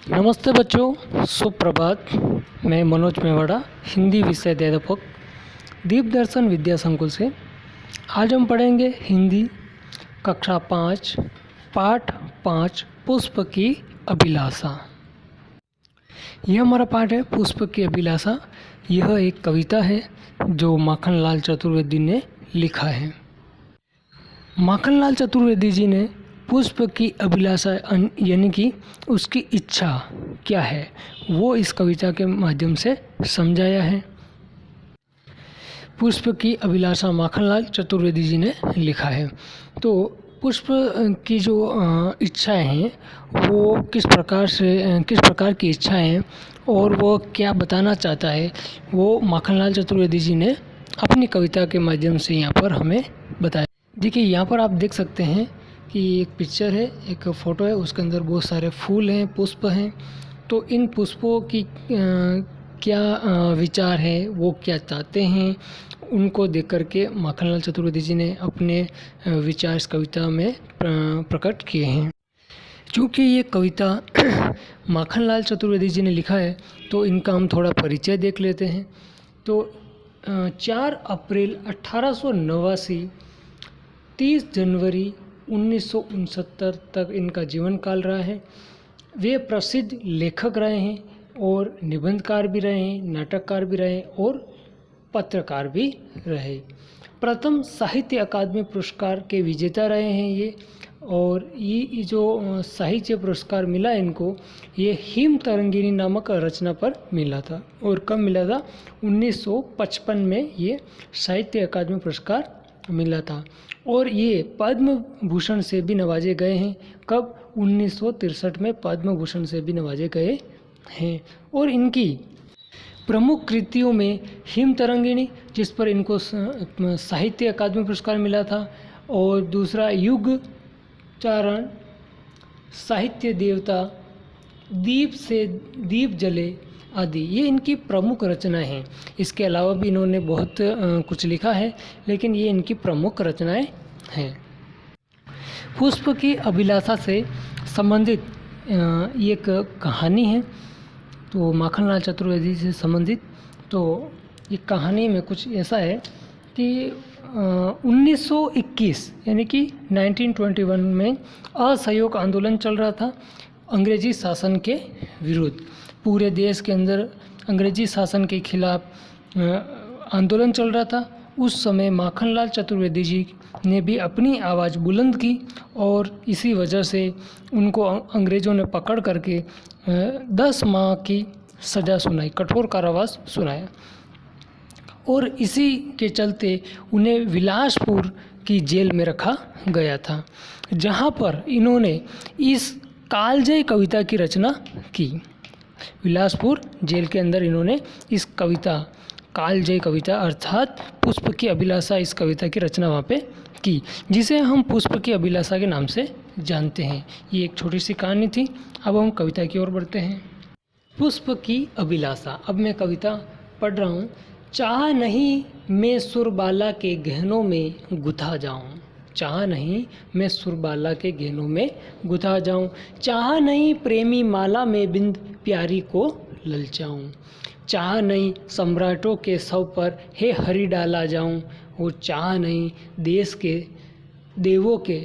नमस्ते बच्चों, सुप्रभात। मैं मनोज मेवाड़ा, हिंदी विषय अध्यापक, दीप दर्शन विद्या संकुल से। आज हम पढ़ेंगे हिंदी कक्षा 5 पाठ 5 पुष्प की अभिलाषा। यह हमारा पाठ है पुष्प की अभिलाषा। यह एक कविता है जो माखनलाल चतुर्वेदी ने लिखा है। माखनलाल चतुर्वेदी जी ने पुष्प की अभिलाषा यानी कि उसकी इच्छा क्या है वो इस कविता के माध्यम से समझाया है। पुष्प की अभिलाषा माखनलाल चतुर्वेदी जी ने लिखा है। तो पुष्प की जो इच्छाएं हैं वो किस प्रकार की इच्छाएं हैं और वो क्या बताना चाहता है वो माखनलाल चतुर्वेदी जी ने अपनी कविता के माध्यम से यहाँ पर हमें बताया। देखिए, यहाँ पर आप देख सकते हैं कि एक पिक्चर है, एक फ़ोटो है, उसके अंदर बहुत सारे फूल हैं, पुष्प हैं। तो इन पुष्पों की क्या विचार है, वो क्या चाहते हैं, उनको देख कर के माखनलाल चतुर्वेदी जी ने अपने विचार इस कविता में प्रकट किए हैं। क्योंकि ये कविता माखनलाल चतुर्वेदी जी ने लिखा है तो इनका हम थोड़ा परिचय देख लेते हैं। तो 4 अप्रैल 1889 30 जनवरी 1969 तक इनका जीवन काल रहा है। वे प्रसिद्ध लेखक रहे हैं और निबंधकार भी रहे हैं, नाटककार भी रहे और पत्रकार भी रहे। प्रथम साहित्य अकादमी पुरस्कार के विजेता रहे हैं ये। और ये जो साहित्य पुरस्कार मिला इनको, ये हिम तरंगिणी नामक रचना पर मिला था। और कब मिला था? 1955 में ये साहित्य अकादमी पुरस्कार मिला था। और ये पद्म भूषण से भी नवाजे गए हैं। कब? 1963 में पद्म भूषण से भी नवाजे गए हैं। और इनकी प्रमुख कृतियों में हिम तरंगिणी, जिस पर इनको साहित्य अकादमी पुरस्कार मिला था, और दूसरा युग चारण, साहित्य देवता, दीप से दीप जले आदि, ये इनकी प्रमुख रचनाएं हैं। इसके अलावा भी इन्होंने बहुत कुछ लिखा है, लेकिन ये इनकी प्रमुख रचनाएं हैं। पुष्प की अभिलाषा से संबंधित एक कहानी है, तो माखनलाल चतुर्वेदी से संबंधित। तो ये कहानी में कुछ ऐसा है कि 1921 यानी कि 1921 में असहयोग आंदोलन चल रहा था अंग्रेजी शासन के विरुद्ध। पूरे देश के अंदर अंग्रेजी शासन के खिलाफ आंदोलन चल रहा था। उस समय माखनलाल चतुर्वेदी जी ने भी अपनी आवाज़ बुलंद की और इसी वजह से उनको अंग्रेज़ों ने पकड़ करके 10 माह की सज़ा सुनाई, कठोर कारावास सुनाया। और इसी के चलते उन्हें विलासपुर की जेल में रखा गया था, जहाँ पर इन्होंने इस कालजयी कविता की रचना की। विलासपुर जेल के अंदर इन्होंने इस कविता, कालजयी कविता अर्थात पुष्प की अभिलाषा, इस कविता की रचना वहाँ पे की, जिसे हम पुष्प की अभिलाषा के नाम से जानते हैं। ये एक छोटी सी कहानी थी। अब हम कविता की ओर बढ़ते हैं। पुष्प की अभिलाषा। अब मैं कविता पढ़ रहा हूँ। चाह नहीं मैं सुरबाला के गहनों में गुथा जाऊँ, चाह नहीं मैं सुरबाला के गहनों में गुथा जाऊँ, चाह नहीं प्रेमी माला में बिंद प्यारी को ललचाऊँ, चाह नहीं सम्राटों के शव पर हे हरि डाला जाऊँ, और चाह नहीं देश के देवों के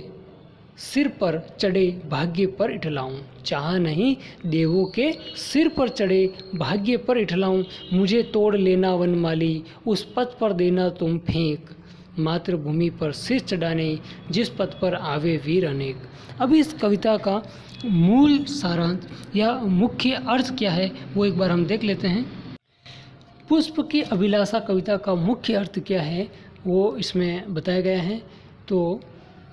सिर पर चढ़े भाग्य पर इठलाऊँ, चाह नहीं देवों के सिर पर चढ़े भाग्य पर इठलाऊँ, मुझे तोड़ लेना वनमाली उस पथ पर देना तुम फेंक, मातृभूमि पर सिर चढ़ाने जिस पथ पर आवे वीर अनेक। अब इस कविता का मूल सारांश या मुख्य अर्थ क्या है वो एक बार हम देख लेते हैं। पुष्प की अभिलाषा कविता का मुख्य अर्थ क्या है वो इसमें बताया गया है। तो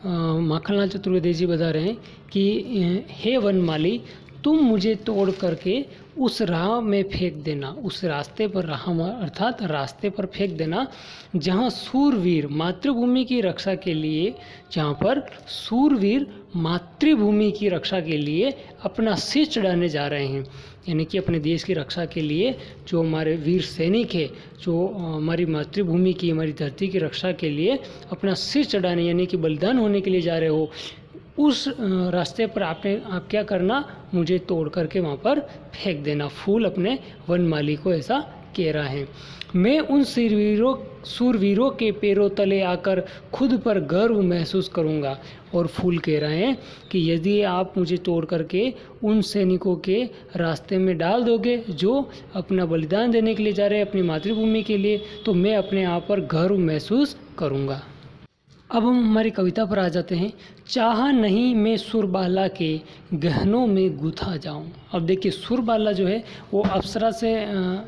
माखनलाल चतुर्वेदी जी बता रहे हैं कि हे वनमाली, तुम मुझे तोड़ करके उस राह में फेंक देना, उस रास्ते पर, राह अर्थात रास्ते पर फेंक देना जहाँ सूरवीर मातृभूमि की रक्षा के लिए, जहाँ पर सूरवीर मातृभूमि की रक्षा के लिए अपना सिर चढ़ाने जा रहे हैं, यानी कि अपने देश की रक्षा के लिए जो हमारे वीर सैनिक है, जो हमारी मातृभूमि की, हमारी धरती की रक्षा के लिए अपना सिर चढ़ाने यानी कि बलिदान होने के लिए जा रहे हो, उस रास्ते पर आप क्या करना, मुझे तोड़ करके वहाँ पर फेंक देना। फूल अपने वनमाली को ऐसा कह रहा है। मैं उन शूरवीरों के पैरों तले आकर खुद पर गर्व महसूस करूँगा। और फूल कह रहे हैं कि यदि आप मुझे तोड़ करके उन सैनिकों के रास्ते में डाल दोगे जो अपना बलिदान देने के लिए जा रहे हैं अपनी मातृभूमि के लिए, तो मैं अपने आप पर गर्व महसूस करूँगा। अब हम हमारी कविता पर आ जाते हैं। चाहा नहीं मैं सुरबाला के गहनों में गुथा जाऊं। अब देखिए, सुरबाला जो है वो अप्सरा से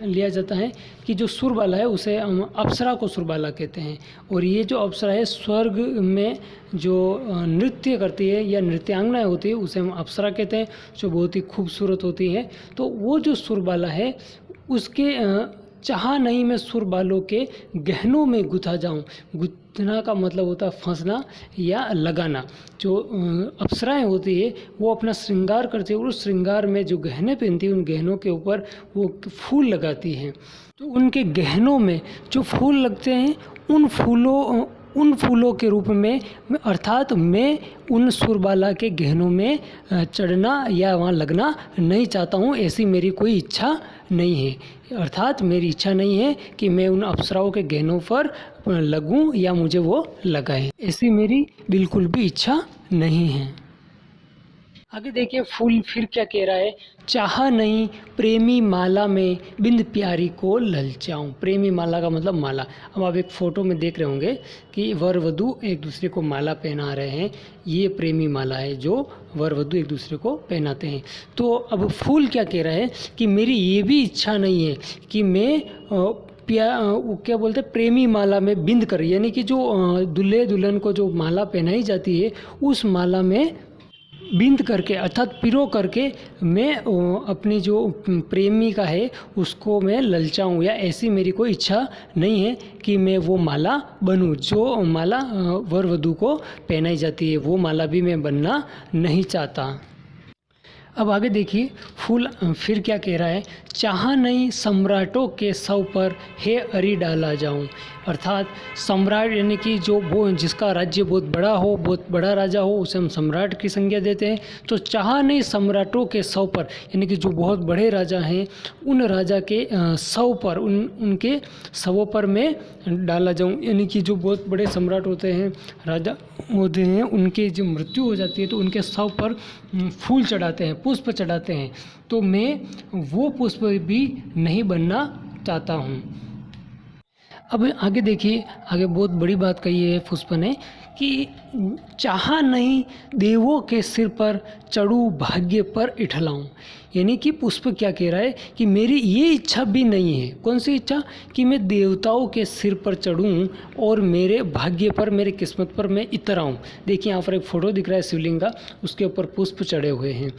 लिया जाता है कि जो सुरबाला है उसे हम अप्सरा को सुरबाला कहते हैं। और ये जो अप्सरा है स्वर्ग में जो नृत्य करती है या नृत्यांगनाएं होती है उसे हम अप्सरा कहते हैं, जो बहुत ही खूबसूरत होती है। तो वो जो सुरबाला है उसके चाहा नहीं मैं सुरबालों के गहनों में गुथा जाऊं। गुथना का मतलब होता है फंसना या लगाना। जो अप्सराएं होती है वो अपना श्रृंगार करती है और उस श्रृंगार में जो गहने पहनती है उन गहनों के ऊपर वो फूल लगाती हैं। तो उनके गहनों में जो फूल लगते हैं उन फूलों के रूप में अर्थात मैं उन सुरबाला के गहनों में चढ़ना या वहाँ लगना नहीं चाहता हूँ। ऐसी मेरी कोई इच्छा नहीं है। अर्थात मेरी इच्छा नहीं है कि मैं उन अप्सराओं के गहनों पर लगूं या मुझे वो लगाए, ऐसी मेरी बिल्कुल भी इच्छा नहीं है। आगे देखिए फूल फिर क्या कह रहा है। चाहा नहीं प्रेमी माला में बिंद प्यारी को ललचाऊं। प्रेमी माला का मतलब माला। अब आप एक फ़ोटो में देख रहे होंगे कि वर वधू एक दूसरे को माला पहना रहे हैं। ये प्रेमी माला है जो वर वधू एक दूसरे को पहनाते हैं। तो अब फूल क्या कह रहा है कि मेरी ये भी इच्छा नहीं है कि मैं क्या बोलते हैं प्रेमी माला में बिंद कर, यानी कि जो दूल्हे दुल्हन को जो माला पहनाई जाती है उस माला में बिंद करके अर्थात पिरो करके मैं अपनी जो प्रेमिका है उसको मैं ललचाऊं, या ऐसी मेरी कोई इच्छा नहीं है कि मैं वो माला बनूं। जो माला वर वधू को पहनाई जाती है वो माला भी मैं बनना नहीं चाहता। अब आगे देखिए फूल फिर क्या कह रहा है। चाहा नहीं सम्राटों के सौ पर हे अरी डाला जाऊं। अर्थात सम्राट यानी कि जो वो जिसका राज्य बहुत बड़ा हो, बहुत बड़ा राजा हो, उसे हम सम्राट की संज्ञा देते हैं। तो चाहा नहीं सम्राटों के सौ पर यानी कि जो बहुत बड़े राजा हैं उन राजा के सौ पर उनके सवों पर मैं डाला जाऊं। यानी कि जो बहुत बड़े सम्राट होते हैं, राजा होते हैं, उनके जो मृत्यु हो जाती है तो उनके सौ पर फूल चढ़ाते हैं, पुष्प चढ़ाते हैं। तो मैं वो पुष्प भी नहीं बनना चाहता हूँ। अब आगे देखिए, आगे बहुत बड़ी बात कही है पुष्प ने कि चाहा नहीं देवों के सिर पर चढ़ूं भाग्य पर इठलाऊं। यानी कि पुष्प क्या कह रहा है कि मेरी ये इच्छा भी नहीं है। कौन सी इच्छा? कि मैं देवताओं के सिर पर चढ़ूं और मेरे भाग्य पर, मेरे किस्मत पर मैं इतर आऊँ। देखिए यहाँ पर एक फ़ोटो दिख रहा है शिवलिंग का, उसके ऊपर पुष्प चढ़े हुए हैं।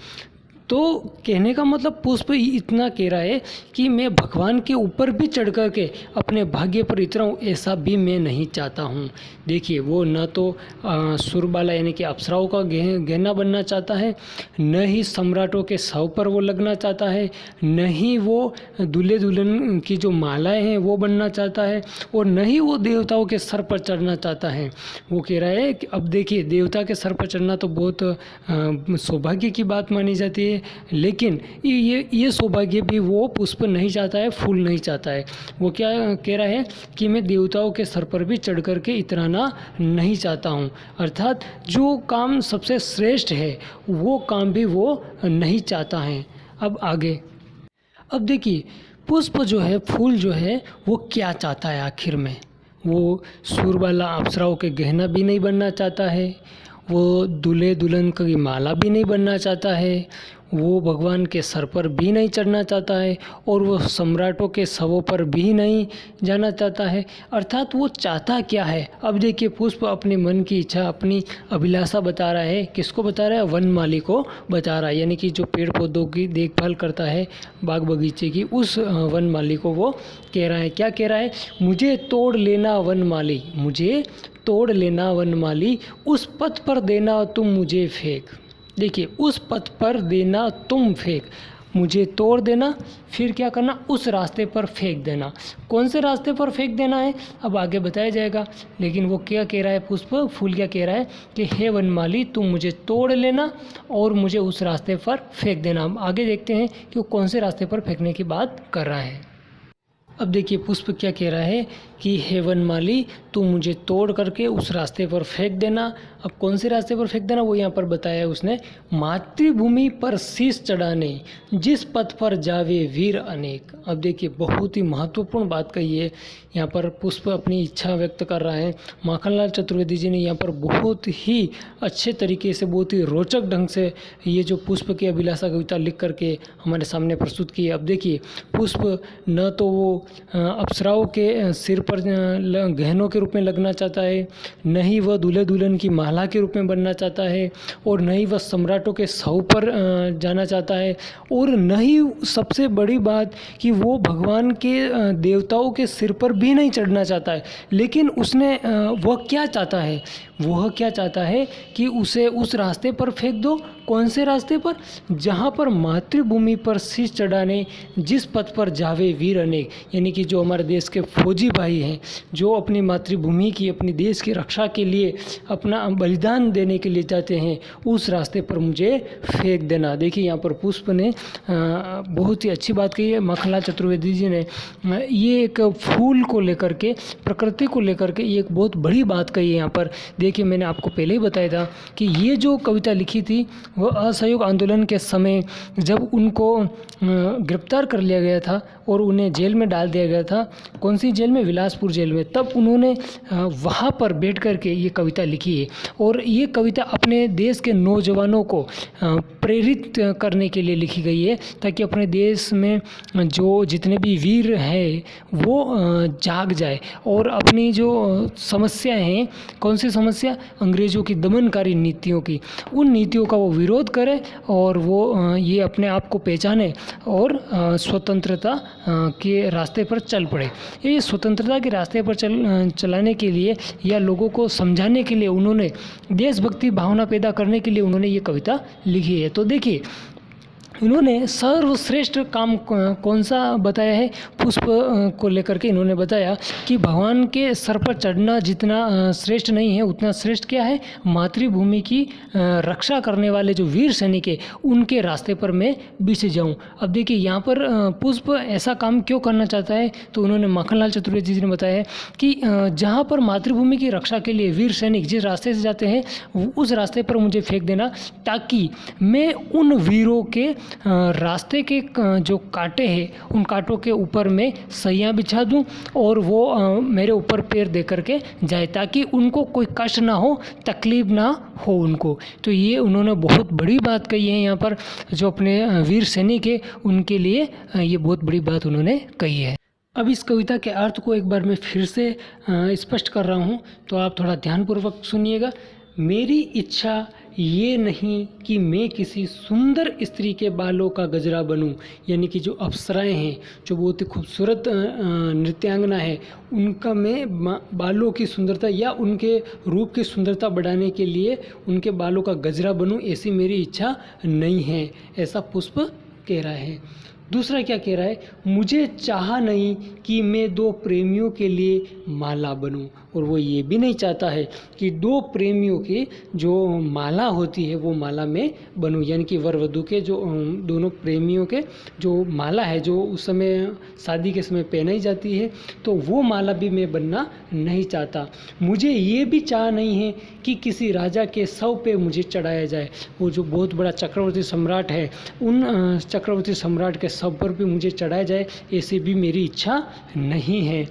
तो कहने का मतलब पुष्प इतना कह रहा है कि मैं भगवान के ऊपर भी चढ़ कर के अपने भाग्य पर उतराऊँ, ऐसा भी मैं नहीं चाहता हूँ। देखिए वो न तो सुरबाला यानी कि अप्सराओं का गहना बनना चाहता है, न ही सम्राटों के सौ पर वो लगना चाहता है, न ही वो दूल्हे दुल्हन की जो मालाएं हैं वो बनना चाहता है, और न ही वो देवताओं के सर पर चढ़ना चाहता है। वो कह रहा है कि अब देखिए देवता के सर पर चढ़ना तो बहुत सौभाग्य की बात मानी जाती है, लेकिन ये सौभाग्य भी वो पुष्प नहीं चाहता है, फूल नहीं चाहता है। वो क्या कह रहा है कि मैं देवताओं के सर पर भी चढ़ कर के इतराना नहीं चाहता हूँ। अर्थात जो काम सबसे श्रेष्ठ है वो काम भी वो नहीं चाहता है। अब आगे, अब देखिए पुष्प जो है, फूल जो है वो क्या चाहता है आखिर में। वो सुरबाला अप्सराओं के गहना भी नहीं बनना चाहता है, वो दूल्हे दुल्हन की माला भी नहीं बनना चाहता है, वो भगवान के सर पर भी नहीं चढ़ना चाहता है, और वो सम्राटों के शवों पर भी नहीं जाना चाहता है। अर्थात वो चाहता क्या है। अब देखिए पुष्प अपने मन की इच्छा, अपनी अभिलाषा बता रहा है। किसको बता रहा है? वनमाली को बता रहा है। यानी कि जो पेड़ पौधों की देखभाल करता है, बाग बगीचे की, उस वनमाली को वो कह रहा है। क्या कह रहा है? मुझे तोड़ लेना वनमाली, मुझे तोड़ लेना वनमाली, उस पथ पर देना तुम मुझे फेंक। देखिए उस पथ पर देना तुम फेंक, मुझे तोड़ देना, फिर क्या करना, उस रास्ते पर फेंक देना। कौन से रास्ते पर फेंक देना है अब आगे बताया जाएगा। लेकिन वो क्या कह रहा है, पुष्प फूल क्या कह रहा है कि हे वनमाली तुम मुझे तोड़ लेना और मुझे उस रास्ते पर फेंक देना। हम आगे देखते हैं कि वो कौन से रास्ते पर फेंकने की बात कर रहा है। अब देखिए पुष्प क्या कह रहा है कि हे वनमाली तू मुझे तोड़ करके उस रास्ते पर फेंक देना। अब कौन से रास्ते पर फेंक देना वो यहाँ पर बताया है उसने, मातृभूमि पर शीश चढ़ाने जिस पथ पर जावे वीर अनेक। अब देखिए बहुत ही महत्वपूर्ण बात कही है यहाँ पर, पुष्प अपनी इच्छा व्यक्त कर रहा है। माखनलाल चतुर्वेदी जी ने यहाँ पर बहुत ही अच्छे तरीके से, बहुत ही रोचक ढंग से ये जो पुष्प की अभिलाषा कविता लिख करके हमारे सामने प्रस्तुत की है। अब देखिए पुष्प न तो वो अप्सराओं के सिर पर गहनों के रूप में लगना चाहता है, न ही वह दूल्हे दुल्हन की माला के रूप में बनना चाहता है, और न ही वह सम्राटों के सौ पर जाना चाहता है, और न ही सबसे बड़ी बात कि वो भगवान के देवताओं के सिर पर भी नहीं चढ़ना चाहता है। लेकिन उसने वह क्या चाहता है, वह क्या चाहता है कि उसे उस रास्ते पर फेंक दो। कौन से रास्ते पर, जहाँ पर मातृभूमि पर शीश चढ़ाने जिस पथ पर जावे वीर अनेक, यानी कि जो हमारे देश के फौजी भाई हैं, जो अपनी मातृभूमि की, अपनी देश की रक्षा के लिए अपना बलिदान देने के लिए जाते हैं, उस रास्ते पर मुझे फेंक देना। देखिए यहाँ पर पुष्प ने बहुत ही अच्छी बात कही है। माखनलाल चतुर्वेदी जी ने ये एक फूल को लेकर के, प्रकृति को लेकर के ये एक बहुत बड़ी बात कही है यहाँ पर। देखिए मैंने आपको पहले ही बताया था कि ये जो कविता लिखी थी वह असहयोग आंदोलन के समय जब उनको गिरफ्तार कर लिया गया था और उन्हें जेल में डाल दिया गया था। कौन सी जेल में, विलासपुर जेल में। तब उन्होंने वहाँ पर बैठ कर के ये कविता लिखी है, और ये कविता अपने देश के नौजवानों को प्रेरित करने के लिए लिखी गई है, ताकि अपने देश में जो जितने भी वीर हैं वो जाग जाए और अपनी जो समस्याएं हैं, कौन सी समस्या, अंग्रेज़ों की दमनकारी नीतियों की, उन नीतियों का वो विरोध करे और वो ये अपने आप को पहचाने और स्वतंत्रता के रास्ते पर चल पड़े। ये स्वतंत्रता के रास्ते पर चलाने के लिए या लोगों को समझाने के लिए, उन्होंने देशभक्ति भावना पैदा करने के लिए उन्होंने ये कविता लिखी है। तो देखिए इन्होंने सर्वश्रेष्ठ काम कौन सा बताया है, पुष्प को लेकर के इन्होंने बताया कि भगवान के सर पर चढ़ना जितना श्रेष्ठ नहीं है, उतना श्रेष्ठ क्या है, मातृभूमि की रक्षा करने वाले जो वीर सैनिक है उनके रास्ते पर मैं बिछ जाऊं। अब देखिए यहाँ पर पुष्प ऐसा काम क्यों करना चाहता है, तो उन्होंने माखनलाल चतुर्वेदी जी ने बताया है कि जहाँ पर मातृभूमि की रक्षा के लिए वीर सैनिक जिस रास्ते से जाते हैं उस रास्ते पर मुझे फेंक देना, ताकि मैं उन वीरों के रास्ते के जो कांटे हैं उन कांटों के ऊपर मैं सैयाँ बिछा दूं और वो मेरे ऊपर पैर दे करके जाए, ताकि उनको कोई कष्ट ना हो, तकलीफ ना हो उनको। तो ये उन्होंने बहुत बड़ी बात कही है यहाँ पर, जो अपने वीर सैनिक है उनके लिए ये बहुत बड़ी बात उन्होंने कही है। अब इस कविता के अर्थ को एक बार मैं फिर से स्पष्ट कर रहा हूँ, तो आप थोड़ा ध्यानपूर्वक सुनिएगा। मेरी इच्छा ये नहीं कि मैं किसी सुंदर स्त्री के बालों का गजरा बनूं, यानी कि जो अप्सराएं हैं, जो बहुत ही खूबसूरत नृत्यांगना है, उनका मैं बालों की सुंदरता या उनके रूप की सुंदरता बढ़ाने के लिए उनके बालों का गजरा बनूं, ऐसी मेरी इच्छा नहीं है, ऐसा पुष्प कह रहा है। दूसरा क्या कह रहा है, मुझे चाह नहीं कि मैं दो प्रेमियों के लिए माला बनूं, और वो ये भी नहीं चाहता है कि दो प्रेमियों की जो माला होती है वो माला में बनूं, यानी कि वर वधू के जो दोनों प्रेमियों के जो माला है जो उस समय शादी के समय पहनाई जाती है, तो वो माला भी मैं बनना नहीं चाहता। मुझे ये भी चाह नहीं है कि किसी राजा के शव पे मुझे चढ़ाया जाए, वो जो बहुत बड़ा चक्रवर्ती सम्राट है उन चक्रवर्ती सम्राट के शव पर भी मुझे चढ़ाया जाए, ऐसी भी मेरी इच्छा नहीं है।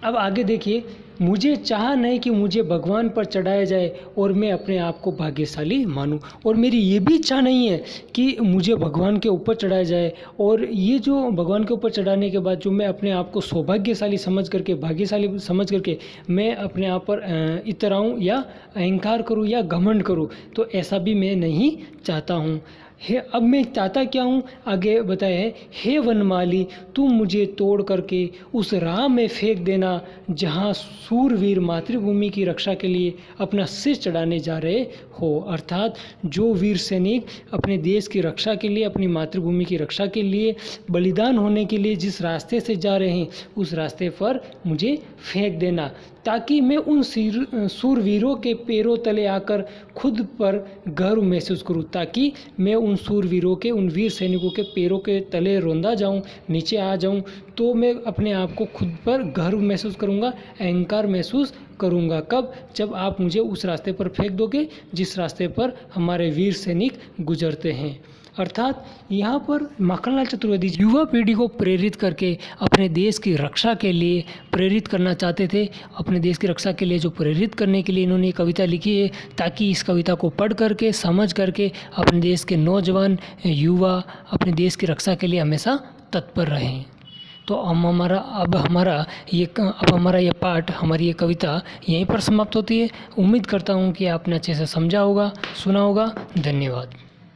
अब आगे देखिए, मुझे चाह नहीं कि मुझे भगवान पर चढ़ाया जाए और मैं अपने आप को भाग्यशाली मानूं, और मेरी ये भी इच्छा नहीं है कि मुझे भगवान के ऊपर चढ़ाया जाए, और ये जो भगवान के ऊपर चढ़ाने के बाद जो मैं अपने आप को सौभाग्यशाली समझ करके, भाग्यशाली समझ करके मैं अपने आप पर इतराऊं या अहंकार करूं या घमंड करूं, तो ऐसा भी मैं नहीं चाहता हूं। हे अब मैं चाहता क्या हूँ, आगे बताया है, हे वनमाली तुम मुझे तोड़ करके उस राह में फेंक देना जहाँ सूरवीर मातृभूमि की रक्षा के लिए अपना सिर चढ़ाने जा रहे हो। अर्थात जो वीर सैनिक अपने देश की रक्षा के लिए, अपनी मातृभूमि की रक्षा के लिए बलिदान होने के लिए जिस रास्ते से जा रहे हैं उस रास्ते पर मुझे फेंक देना, ताकि मैं उन सूरवीरों के पैरों तले आकर खुद पर गर्व महसूस करूं, ताकि मैं उन सूरवीरों के, उन वीर सैनिकों के पैरों के तले रौंदा जाऊं, नीचे आ जाऊं, तो मैं अपने आप को खुद पर गर्व महसूस करूंगा, अहंकार महसूस करूंगा। कब? जब आप मुझे उस रास्ते पर फेंक दोगे जिस रास्ते पर हमारे वीर सैनिक गुजरते हैं। अर्थात यहाँ पर माखनलाल चतुर्वेदी युवा पीढ़ी को प्रेरित करके अपने देश की रक्षा के लिए प्रेरित करना चाहते थे। अपने देश की रक्षा के लिए जो प्रेरित करने के लिए इन्होंने कविता लिखी है, ताकि इस कविता को पढ़ करके, समझ करके अपने देश के नौजवान युवा अपने देश की रक्षा के लिए हमेशा तत्पर रहें। तो अब हमारा ये पाठ, हमारी ये कविता यहीं पर समाप्त होती है। उम्मीद करता हूँ कि आपने अच्छे से समझा होगा, सुना होगा। धन्यवाद।